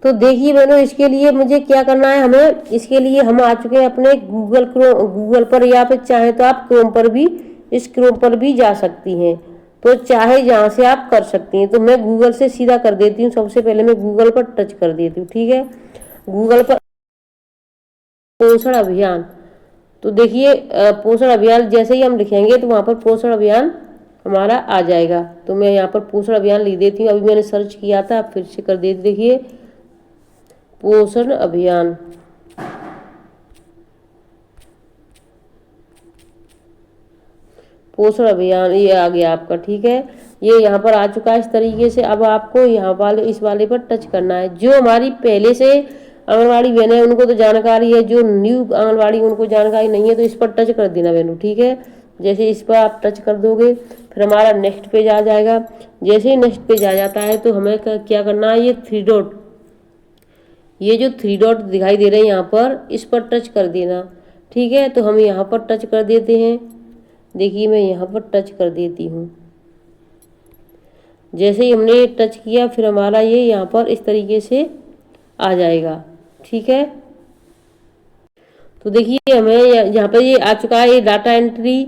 तो देखिए बहनों, इसके लिए मुझे क्या करना है, हमें इसके लिए हम आ चुके हैं अपने गूगल पर, या फिर चाहे तो आप क्रोम पर भी, इस क्रोम पर भी जा सकती हैं। तो चाहे जहाँ से आप कर सकती हैं। तो मैं गूगल से सीधा कर देती हूँ। सबसे पहले मैं गूगल पर टच कर देती हूँ। ठीक है, गूगल पर पोषण अभियान। तो देखिए पोषण अभियान जैसे ही हम लिखेंगे तो वहाँ पर पोषण अभियान हमारा आ जाएगा। तो मैं यहाँ पर पोषण अभियान लिख देती हूँ। अभी मैंने सर्च किया था, फिर से कर देती। देखिए पोषण अभियान, पोषण अभियान ये आ गया आपका। ठीक है, ये यहाँ पर आ चुका है इस तरीके से। अब आपको यहाँ वाले इस वाले पर टच करना है। जो हमारी पहले से आंगनवाड़ी बहन है उनको तो जानकारी है, जो न्यू आंगनवाड़ी उनको जानकारी नहीं है, तो इस पर टच कर देना बहनों। ठीक है, जैसे इस पर आप टच कर दोगे फिर हमारा नेक्स्ट पेज आ जाएगा। जैसे ही नेक्स्ट पेज आ जाता है तो हमें क्या करना है, ये थ्री डॉट, ये जो थ्री डॉट दिखाई दे रहे हैं यहाँ पर, इस पर टच कर देना। ठीक है, तो हम यहाँ पर टच कर देते हैं। देखिए मैं यहाँ पर टच कर देती हूँ। जैसे ही हमने टच किया फिर हमारा ये यहाँ पर इस तरीके से आ जाएगा। ठीक है, तो देखिए हमें यहाँ पर ये आ चुका है, ये डाटा एंट्री,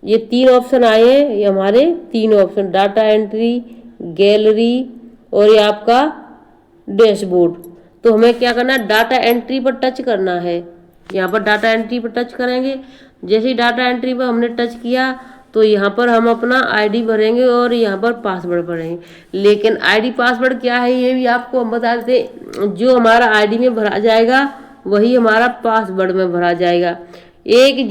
ये 3 ऑप्शन आए हैं। ये हमारे 3 ऑप्शन, डाटा एंट्री, गैलरी और ये आपका डैशबोर्ड। तो हमें क्या करना है, डाटा एंट्री पर टच करना है। यहाँ पर डाटा एंट्री पर टच करेंगे। जैसे ही डाटा एंट्री पर हमने टच किया तो यहाँ पर हम अपना आईडी भरेंगे और यहाँ पर पासवर्ड भरेंगे। लेकिन आईडी पासवर्ड क्या है ये भी आपको हम बता देते। जो हमारा आईडी में भरा जाएगा वही हमारा पासवर्ड में भरा जाएगा। एक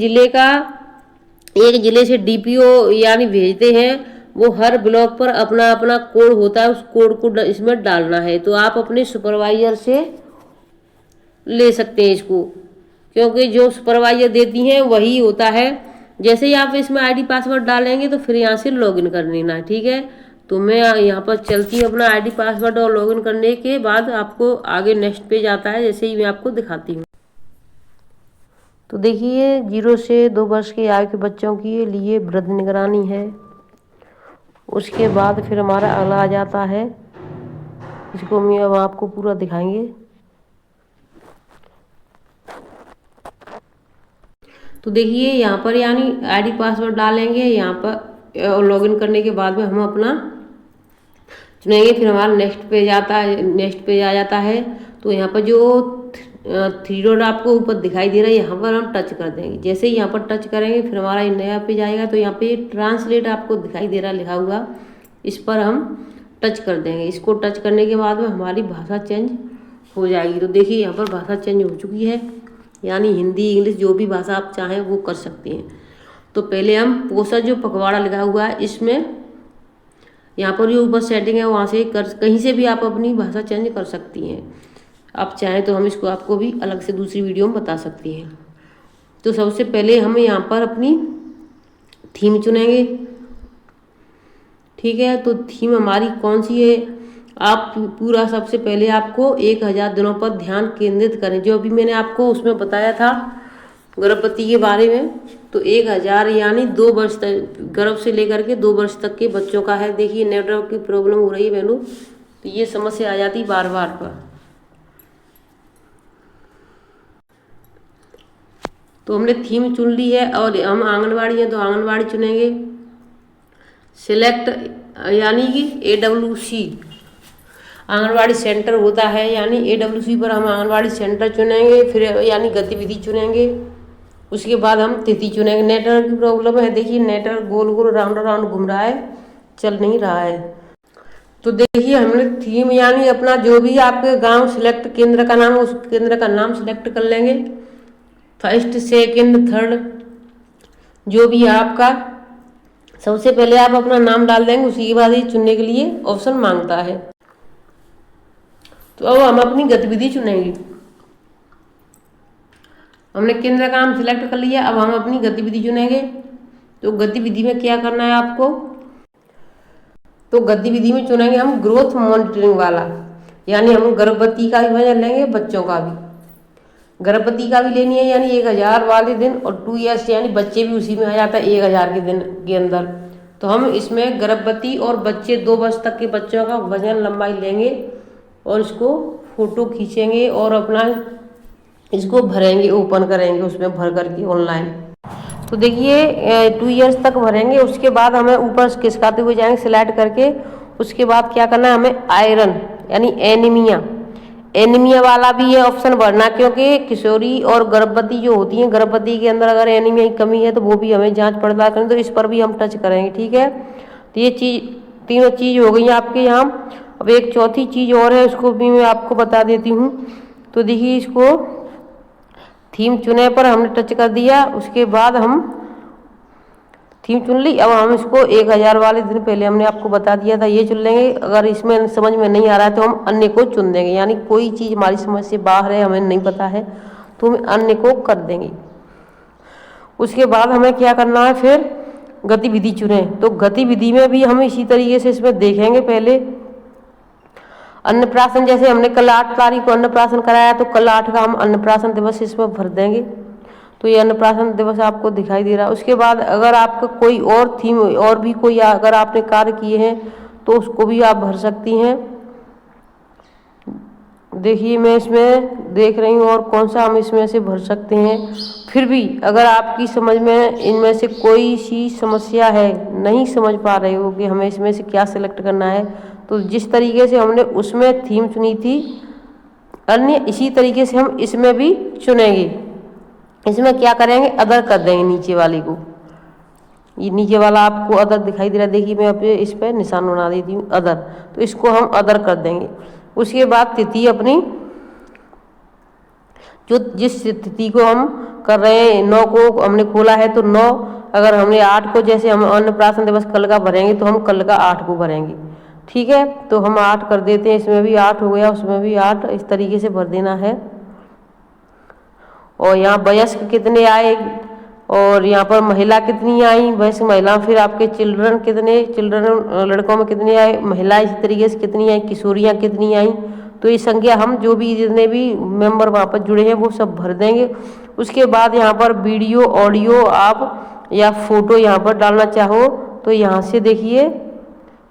जिले से डीपीओ यानी भेजते हैं, वो हर ब्लॉक पर अपना अपना कोड होता है, उस कोड को इसमें डालना है। तो आप अपने सुपरवाइजर से ले सकते हैं इसको, क्योंकि जो सुपरवाइजर देती हैं वही होता है। जैसे ही आप इसमें आईडी पासवर्ड डालेंगे तो फिर यहाँ से लॉगिन कर लेना है। ठीक है, तो मैं यहाँ पर चलती हूँ अपना आईडी पासवर्ड, और लॉगिन करने के बाद आपको आगे नेक्स्ट पेज आता है, जैसे ही मैं आपको दिखाती हूँ। तो देखिए 0 से 2 वर्ष की आयु के बच्चों के लिए वृद्ध निगरानी है। उसके बाद फिर हमारा अगला आ जाता है, इसको मैं अब आपको पूरा दिखाएंगे। तो देखिए यहाँ पर यानी आईडी पासवर्ड डालेंगे यहाँ पर, और लॉगिन करने के बाद में हम अपना चुनेंगे। फिर हमारा नेक्स्ट पेज आता है, नेक्स्ट पेज आ जाता है। तो यहाँ पर जो थ्री डॉट आपको ऊपर दिखाई दे रहा है, यहाँ पर हम टच कर देंगे। जैसे ही यहाँ पर टच करेंगे फिर हमारा ये नया पेज आएगा। तो यहाँ पे ट्रांसलेट आपको दिखाई दे रहा है लिखा हुआ, इस पर हम टच कर देंगे। इसको टच करने के बाद में हमारी भाषा चेंज हो जाएगी। तो देखिए यहाँ पर भाषा चेंज हो चुकी है, यानी हिंदी इंग्लिश जो भी भाषा आप चाहें वो कर सकते हैं। तो पहले हम पोषण जो पखवाड़ा लिखा हुआ है इसमें, यहाँ पर जो ऊपर सेटिंग है वहाँ से कहीं से भी आप अपनी भाषा चेंज कर सकती हैं। आप चाहें तो हम इसको आपको भी अलग से दूसरी वीडियो में बता सकते हैं। तो सबसे पहले हम यहाँ पर अपनी थीम चुनेंगे। ठीक है, तो थीम हमारी कौन सी है, आप पूरा सबसे पहले आपको 1000 दिनों पर ध्यान केंद्रित करें। जो अभी मैंने आपको उसमें बताया था गर्भवती के बारे में, तो 1000 यानी 2 वर्ष तक, गर्भ से लेकर के 2 वर्ष तक के बच्चों का है। देखिए नेटवर्क की प्रॉब्लम हो रही है बहनों, तो ये समस्या आ जाती बार बार पर। तो हमने थीम चुन ली है, और हम आंगनवाड़ी हैं तो आंगनवाड़ी चुनेंगे। सिलेक्ट यानी कि AWC आंगनवाड़ी सेंटर होता है, यानी AWC पर हम आंगनवाड़ी सेंटर चुनेंगे। फिर यानी गतिविधि चुनेंगे। उसके बाद हम तिथि चुनेंगे। नेटवर्क की प्रॉब्लम है, देखिए नेटवर्क गोल गोल राउंड राउंड घूम रहा है, चल नहीं रहा है। तो देखिए हमने थीम यानी अपना जो भी आपके गांव सिलेक्ट, केंद्र का नाम, उस केंद्र का नाम सिलेक्ट कर लेंगे। फर्स्ट सेकंड थर्ड जो भी है आपका, सबसे पहले आप अपना नाम डाल देंगे। उसी के बाद ही चुनने के लिए ऑप्शन मांगता है। तो अब हम अपनी गतिविधि चुनेंगे। हमने केंद्र का नाम सिलेक्ट कर लिया, अब हम अपनी गतिविधि चुनेंगे। तो गतिविधि में क्या करना है आपको, तो गतिविधि में चुनेंगे हम ग्रोथ मॉनिटरिंग वाला, यानी हम गर्भवती का भी वजन लेंगे, बच्चों का भी। गर्भवती का भी लेनी है यानी 1000 वाले दिन, और 2 ईयर्स यानी बच्चे भी उसी में आ जाता है 1000 के दिन के अंदर। तो हम इसमें गर्भवती और बच्चे 2 वर्ष तक के बच्चों का वजन लंबाई लेंगे और इसको फ़ोटो खींचेंगे और अपना इसको भरेंगे, ओपन करेंगे उसमें भर करके ऑनलाइन। तो देखिए 2 इयर्स तक भरेंगे। उसके बाद हमें ऊपर खिसकाते हुए जाएंगे सिलेक्ट करके। उसके बाद क्या करना है, हमें आयरन यानी एनीमिया वाला भी ये ऑप्शन भरना, क्योंकि किशोरी और गर्भवती जो होती हैं, गर्भवती के अंदर अगर एनीमिया की कमी है तो वो भी हमें जांच पड़ताल करें, तो इस पर भी हम टच करेंगे। ठीक है, तो ये तीनों चीज़ हो गई आपके यहाँ। अब एक चौथी चीज़ और है, उसको भी मैं आपको बता देती हूँ। तो देखिए इसको थीम चुने पर हमने टच कर दिया। उसके बाद हम थीम चुन ली। अब हम इसको 1000 वाले दिन पहले हमने आपको बता दिया था, ये चुन लेंगे। अगर इसमें समझ में नहीं आ रहा है तो हम अन्य को चुन देंगे, यानी कोई चीज़ हमारी समझ से बाहर है, हमें नहीं पता है तो हम अन्य को कर देंगे। उसके बाद हमें क्या करना है, फिर गतिविधि चुने। तो गतिविधि में भी हम इसी तरीके से इसमें देखेंगे। पहले अन्नप्राशन, जैसे हमने कल 8 तारीख को अन्नप्राशन कराया, तो कल 8 का हम अन्नप्राशन दिवस इसमें भर देंगे। तो ये अन्नप्राशन दिवस आपको दिखाई दे रहा है। उसके बाद अगर आपका कोई और थीम और भी कोई अगर आपने कार्य किए हैं तो उसको भी आप भर सकती हैं। देखिए मैं इसमें देख रही हूँ और कौन सा हम इसमें से भर सकते हैं। फिर भी अगर आपकी समझ में इनमें से कोई सी समस्या है, नहीं समझ पा रहे हो कि हमें इसमें से क्या सिलेक्ट करना है, तो जिस तरीके से हमने उसमें थीम चुनी थी अन्य, इसी तरीके से हम इसमें भी चुनेंगे। इसमें क्या करेंगे, अदर कर देंगे नीचे वाले को। ये नीचे वाला आपको अदर दिखाई दे रहा है, देखिए मैं अब इस पर निशान बना देती हूँ अदर, तो इसको हम अदर कर देंगे। उसके बाद तिथि अपनी, जो जिस तिथि को हम कर रहे हैं, 9 को हमने खोला है तो 9, अगर हमने 8 को, जैसे हम अन्नप्राशन दिवस कल का भरेंगे तो हम कल का 8 को भरेंगे। ठीक है, तो हम 8 कर देते हैं। इसमें भी 8 हो गया, उसमें भी 8, इस तरीके से भर देना है। और यहाँ वयस्क कितने आए और यहाँ पर महिला कितनी आई, वयस्क महिला, फिर आपके चिल्ड्रन कितने, चिल्ड्रन लड़कों में कितने आए, महिला इसी तरीके से कितनी आई, किशोरियाँ कितनी आई। तो ये संख्या हम जो भी जितने भी मेंबर वहाँ पर जुड़े हैं वो सब भर देंगे। उसके बाद यहाँ पर वीडियो ऑडियो आप या फोटो यहाँ पर डालना चाहो तो यहाँ से देखिए,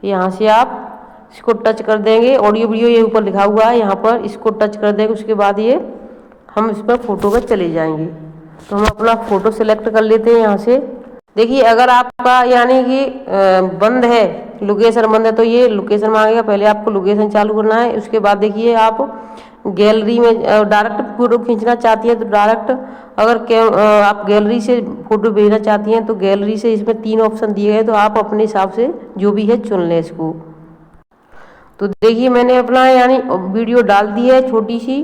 यहाँ से आप इसको टच कर देंगे। ऑडियो वीडियो ये ऊपर लिखा हुआ है, यहाँ पर इसको टच कर देंगे। उसके बाद ये हम इस पर फोटो पर चले जाएंगे। तो हम अपना फ़ोटो सेलेक्ट कर लेते हैं यहाँ से। देखिए अगर आपका यानी कि बंद है, लोकेशन बंद है, तो ये लोकेशन मांगेगा, पहले आपको लोकेशन चालू करना है। उसके बाद देखिए आप गैलरी में डायरेक्ट फ़ोटो खींचना चाहती हैं तो डायरेक्ट, अगर आप गैलरी से फ़ोटो भेजना चाहती हैं तो गैलरी से, इसमें 3 ऑप्शन दिए गए, तो आप अपने हिसाब से जो भी है चुन लें इसको। तो देखिए मैंने अपना यानी वीडियो डाल दी है छोटी सी।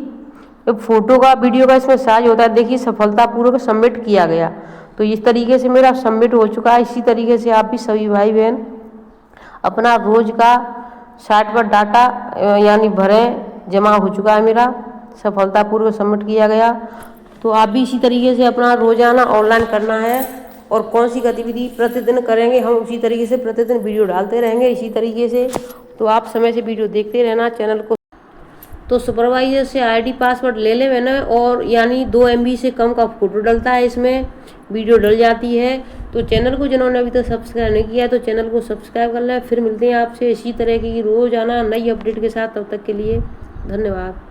फोटो का वीडियो का इसमें साइज होता है, देखिए सफलतापूर्वक सबमिट किया गया। तो इस तरीके से मेरा सबमिट हो चुका है। इसी तरीके से आप भी सभी भाई बहन अपना रोज का साइट पर डाटा यानी भरें। जमा हो चुका है मेरा, सफलतापूर्वक सबमिट किया गया। तो आप भी इसी तरीके से अपना रोजाना ऑनलाइन करना है और कौन सी गतिविधि प्रतिदिन करेंगे, हम उसी तरीके से प्रतिदिन वीडियो डालते रहेंगे इसी तरीके से। तो आप समय से वीडियो देखते रहना चैनल को। तो सुपरवाइजर से आईडी पासवर्ड ले ले मैंने, और यानी 2 MB से कम का फोटो डलता है, इसमें वीडियो डल जाती है। तो चैनल को जिन्होंने अभी तक सब्सक्राइब नहीं किया है तो चैनल को सब्सक्राइब कर लें। फिर मिलते हैं आपसे इसी तरह की रोज़ाना नई अपडेट के साथ, तब तक के लिए धन्यवाद।